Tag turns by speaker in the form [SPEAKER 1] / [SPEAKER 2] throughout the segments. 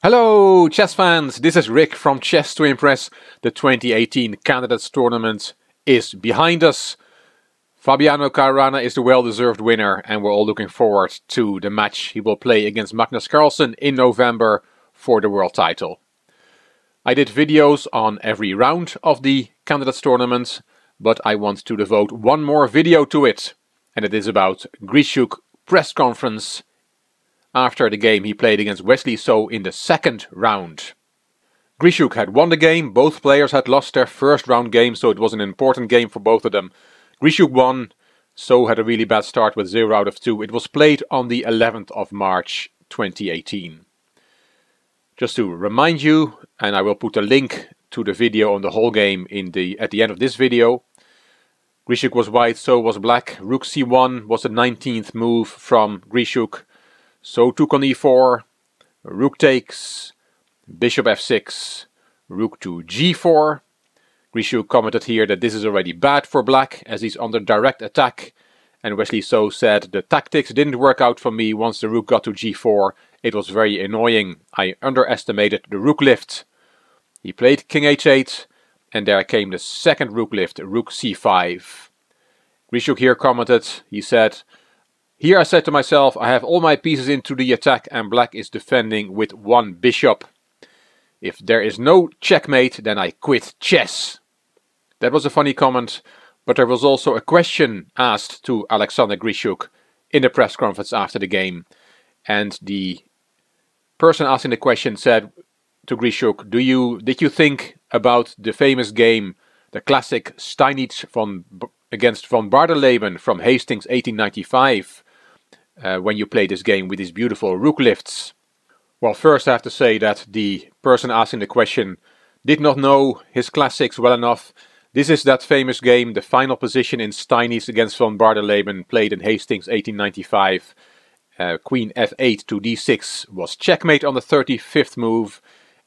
[SPEAKER 1] Hello chess fans, this is Rick from Chess to Impress. The 2018 Candidates Tournament is behind us. Fabiano Caruana is the well-deserved winner and we're all looking forward to the match he will play against Magnus Carlsen in November for the world title. I did videos on every round of the Candidates Tournament, but I want to devote one more video to it, and it is about Grischuk press conference after the game he played against Wesley So in the second round. Grischuk had won the game, both players had lost their first round game, so it was an important game for both of them. Grischuk won, So had a really bad start with 0 out of 2. It was played on the 11th of March 2018. Just to remind you, and I will put a link to the video on the whole game at the end of this video. Grischuk was white, So was black. Rook c1 was the 19th move from Grischuk. So took on e4, rook takes, bishop f6, rook to g4. Grischuk commented here that this is already bad for black as he's under direct attack. And Wesley So said, the tactics didn't work out for me once the rook got to g4. It was very annoying. I underestimated the rook lift. He played king h8 and there came the second rook lift, rook c5. Grischuk here commented, he said, here I said to myself, I have all my pieces into the attack and black is defending with one bishop. If there is no checkmate, then I quit chess. That was a funny comment, but there was also a question asked to Alexander Grischuk in the press conference after the game. And the person asking the question said to Grischuk, did you think about the famous game, the classic Steinitz against von Bardeleben from Hastings 1895? When you play this game with these beautiful rook lifts? Well, first I have to say that the person asking the question did not know his classics well enough. This is that famous game, the final position in Steinitz against von Bardeleben, played in Hastings 1895. Queen f8 to d6 was checkmate on the 35th move,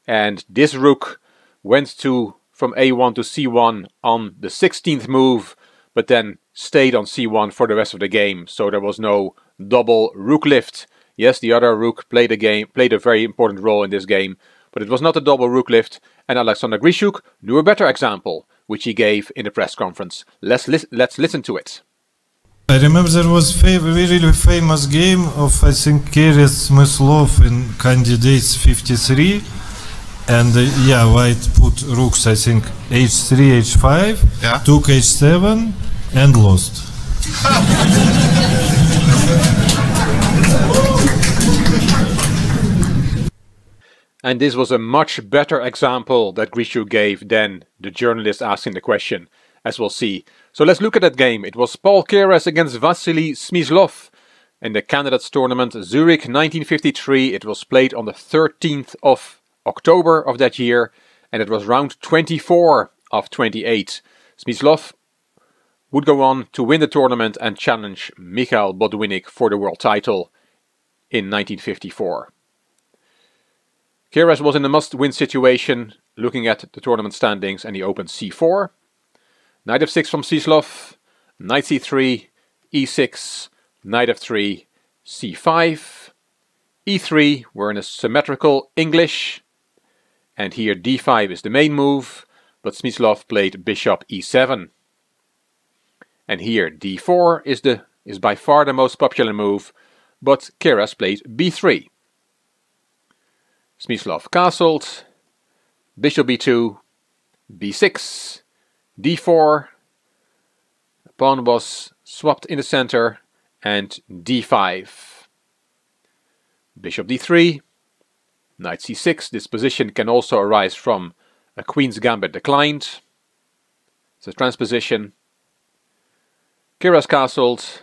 [SPEAKER 1] and this rook went from a1 to c1 on the 16th move, but then stayed on c1 for the rest of the game, so there was no double rook lift. Yes, the other rook played a very important role in this game, but it was not a double rook lift, and Alexander Grischuk knew a better example, which he gave in the press conference. Let's listen to it.
[SPEAKER 2] I remember there was a really famous game of, I think, Keres Smyslov in Candidates 53, and yeah, white put rooks, I think, h3, h5, yeah, took h7 and lost.
[SPEAKER 1] And this was a much better example that Grischuk gave than the journalist asking the question, as we'll see. So let's look at that game. It was Paul Keres against Wesley Smyslov in the Candidates Tournament, Zurich 1953. It was played on the 13th of October of that year, and it was round 24 of 28. Smyslov would go on to win the tournament and challenge Michael Botwinnik for the world title in 1954. Keres was in a must-win situation, looking at the tournament standings, and he opened c4. Knight f6 from Smyslov, knight c3, e6, knight f3, c5, e3. We're in a symmetrical English, and here d5 is the main move, but Smyslov played bishop e7. And here d4 is by far the most popular move, but Keres played b3. Smyslov castled, bishop b2, b6, d4, the pawn was swapped in the center, and d5. Bishop d3, knight c6. This position can also arise from a queen's gambit declined. It's a transposition. Keres castled,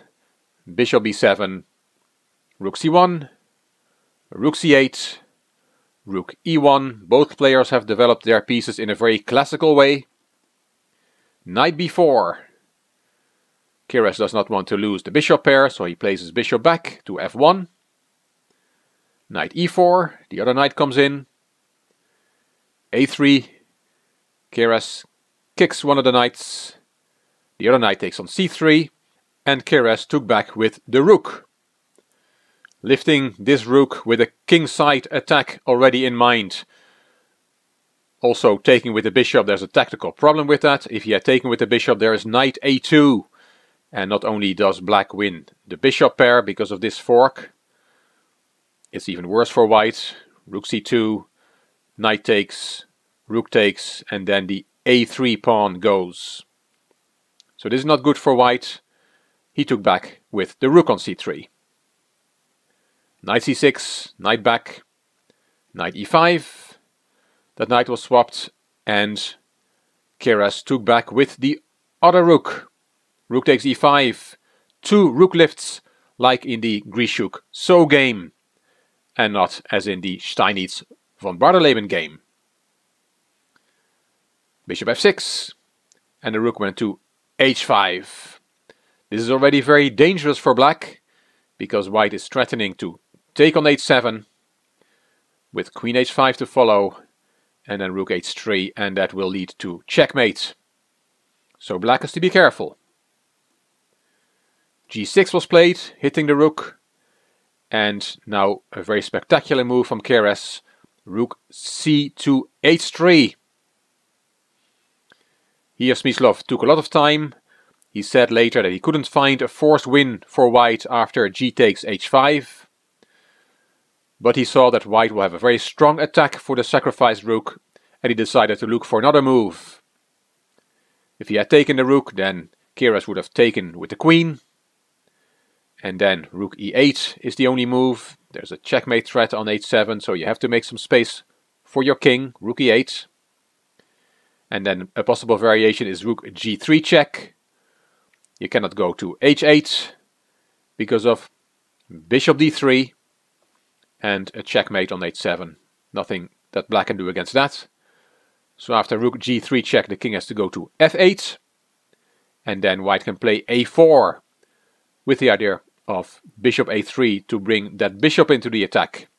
[SPEAKER 1] bishop b7, rook c1, rook c8, rook e1. Both players have developed their pieces in a very classical way. Knight b4. Keres does not want to lose the bishop pair, so he plays his bishop back to f1. Knight e4. The other knight comes in. a3. Keres kicks one of the knights. The other knight takes on c3. And Keres took back with the rook. lifting this rook with a kingside attack already in mind. Also taking with the bishop, there's a tactical problem with that. If he had taken with the bishop, there is knight a2. And not only does black win the bishop pair because of this fork, it's even worse for white. Rook c2, knight takes, rook takes, and then the a3 pawn goes. So this is not good for white. He took back with the rook on c3. Knight c6, knight back, knight e5. That knight was swapped, and Keres took back with the other rook. Rook takes e5. 2 rook lifts, like in the Grischuk So game, and not as in the Steinitz von Bardeleben game. Bishop f6, and the rook went to h5. This is already very dangerous for black, because white is threatening to take on h7, with queen h5 to follow, and then rook h3, and that will lead to checkmate. So black has to be careful. g6 was played, hitting the rook, and now a very spectacular move from Keres. Rook c to h3. Here Smyslov took a lot of time. He said later that he couldn't find a forced win for white after g takes h5. But he saw that white will have a very strong attack for the sacrificed rook, and he decided to look for another move. If he had taken the rook, then Keres would have taken with the queen. And then rook e8 is the only move. There's a checkmate threat on h7, so you have to make some space for your king, rook e8. And then a possible variation is rook g3 check. You cannot go to h8 because of bishop d3 and a checkmate on h7. Nothing that black can do against that. So after rook g3 check, the king has to go to f8. And then white can play a4 with the idea of bishop a3 to bring that bishop into the attack.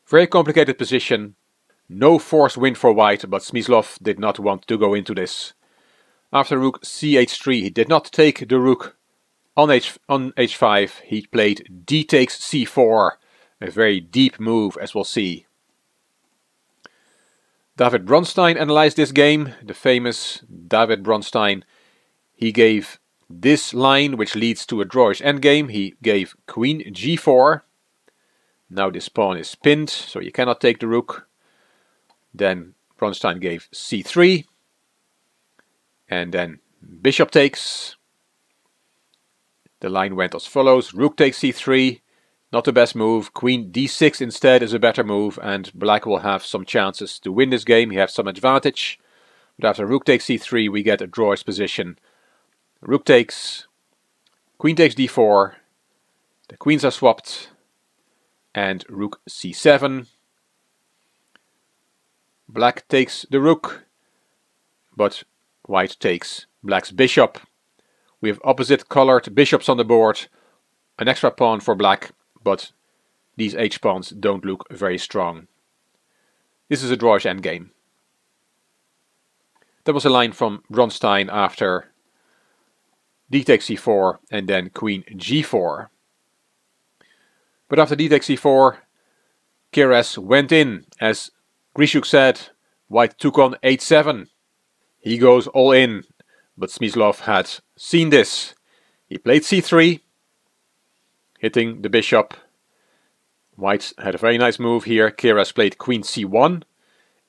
[SPEAKER 1] Very complicated position. No forced win for white, but Smyslov did not want to go into this. After rook ch3, he did not take the rook on h5. He played d takes c4. A very deep move, as we'll see. David Bronstein analyzed this game, the famous David Bronstein. He gave this line, which leads to a drawish endgame. He gave queen g4. Now this pawn is pinned, so you cannot take the rook. Then Bronstein gave c3. And then bishop takes. The line went as follows. Rook takes c3. Not the best move. Queen d6 instead is a better move, and black will have some chances to win this game. He has some advantage. But after rook takes c3, we get a drawish position. Rook takes, queen takes d4, the queens are swapped, and rook c7. Black takes the rook, but white takes black's bishop. We have opposite colored bishops on the board, an extra pawn for black, but these h-pawns don't look very strong. This is a drawish endgame. That was a line from Bronstein after d takes c4 and then queen g4. But after d takes c4, Keres went in. As Grischuk said, white took on h7. He goes all in, but Smyslov had seen this. He played c3, hitting the bishop. White had a very nice move here. Keres played queen c1.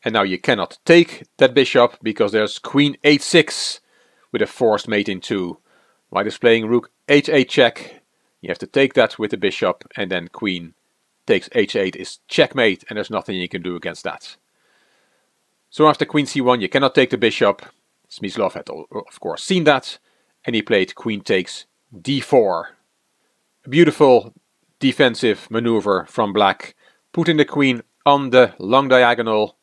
[SPEAKER 1] And now you cannot take that bishop because there's queen h6 with a forced mate in 2. White is playing rook h8 check. You have to take that with the bishop, and then queen takes h8 is checkmate, and there's nothing you can do against that. So after queen c1 you cannot take the bishop. Smyslov had of course seen that, and he played queen takes d4. A beautiful defensive maneuver from black, putting the queen on the long diagonal,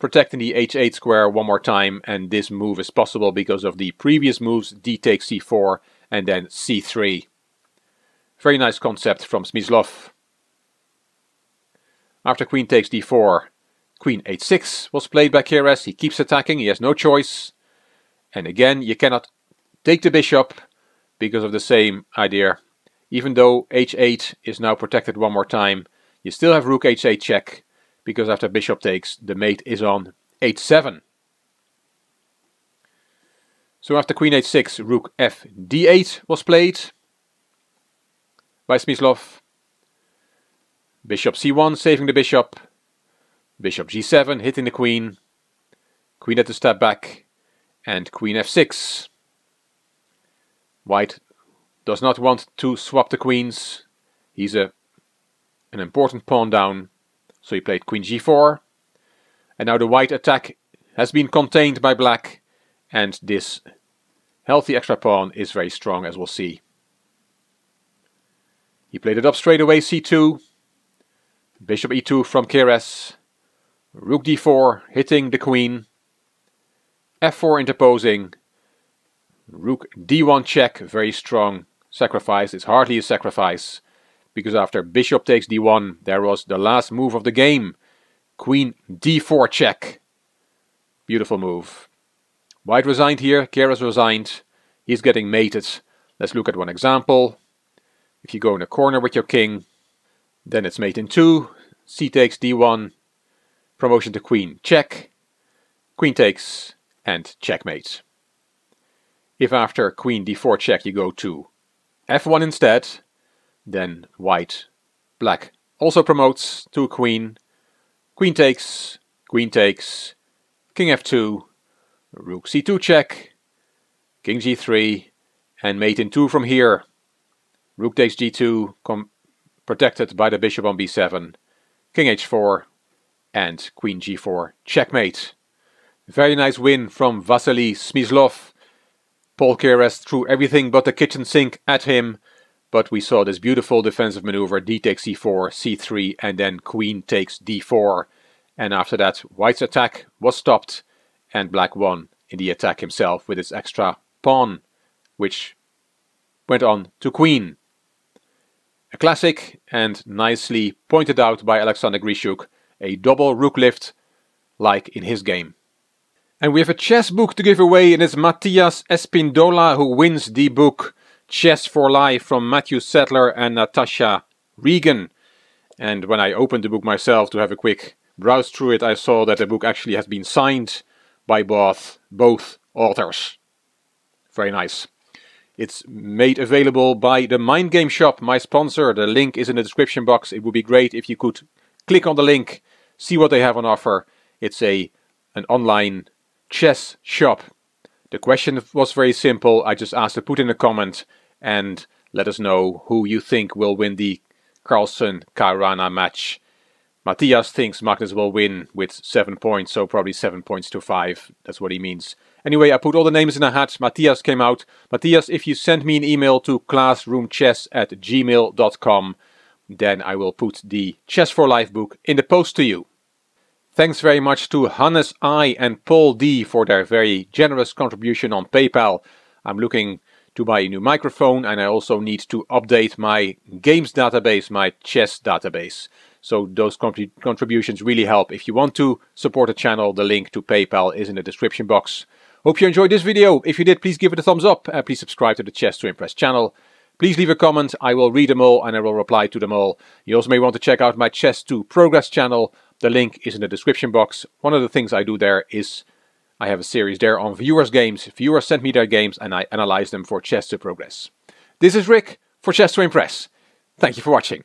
[SPEAKER 1] protecting the h8 square one more time, and this move is possible because of the previous moves d takes c4 and then c3. Very nice concept from Smyslov. After queen takes d4, queen h6 was played by Keres. He keeps attacking, he has no choice. And again, you cannot take the bishop because of the same idea. Even though h8 is now protected one more time, you still have rook h8 check, because after bishop takes, the mate is on h7. So after queen h6, rook f d8 was played by Smyslov. Bishop c1 saving the bishop. Bishop g7 hitting the queen. Queen had to step back. And queen f6. White does not want to swap the queens. He's an important pawn down. So he played queen g4. And now the white attack has been contained by black. And this healthy extra pawn is very strong, as we'll see. He played it up straight away, c2. Bishop e2 from Keres. Rook d4 hitting the queen. f4 interposing. Rook d1 check, very strong sacrifice. It's hardly a sacrifice, because after bishop takes d1, there was the last move of the game. Queen d4 check. Beautiful move. White resigned here, Keres resigned. He's getting mated. Let's look at one example. If you go in a corner with your king, then it's mate in 2. C takes d1. Promotion to queen check. Queen takes and checkmate. If after queen d4 check you go to f1 instead, then black also promotes to queen. Queen takes, king f2, rook c2 check, king g3, and mate in 2 from here. Rook takes g2, protected by the bishop on b7, king h4, and queen g4 checkmate. Very nice win from Wesley Smyslov. Paul Keres threw everything but the kitchen sink at him, but we saw this beautiful defensive maneuver, d takes c4, c3, and then queen takes d4. And after that, white's attack was stopped, and black won in the attack himself with his extra pawn, which went on to queen. A classic, and nicely pointed out by Alexander Grischuk, a double rook lift like in his game. And we have a chess book to give away, and it's Matthias Espindola who wins the book Chess for Life from Matthew Sadler and Natasha Regan. And when I opened the book myself to have a quick browse through it, I saw that the book actually has been signed by both authors. Very nice. It's made available by the Mind Game Shop, my sponsor. The link is in the description box. It would be great if you could click on the link, see what they have on offer. It's an online chess shop. The question was very simple. I just asked to put in a comment and let us know who you think will win the Carlsen-Caruana match. Matthias thinks Magnus will win with 7 points, so probably 7 points to 5. That's what he means. Anyway, I put all the names in a hat. Matthias came out. Matthias, if you send me an email to classroomchess@gmail.com, then I will put the Chess for Life book in the post to you. Thanks very much to Hannes I and Paul D for their very generous contribution on PayPal. I'm looking to buy a new microphone, and I also need to update my games database, my chess database. So those contributions really help. If you want to support the channel, the link to PayPal is in the description box. Hope you enjoyed this video. If you did, please give it a thumbs up and please subscribe to the Chess to Impress channel. Please leave a comment. I will read them all and I will reply to them all. You also may want to check out my Chess to Progress channel. The link is in the description box. One of the things I do there is I have a series there on viewers' games. Viewers send me their games and I analyze them for Chess to Progress. This is Rick for Chess to Impress. Thank you for watching.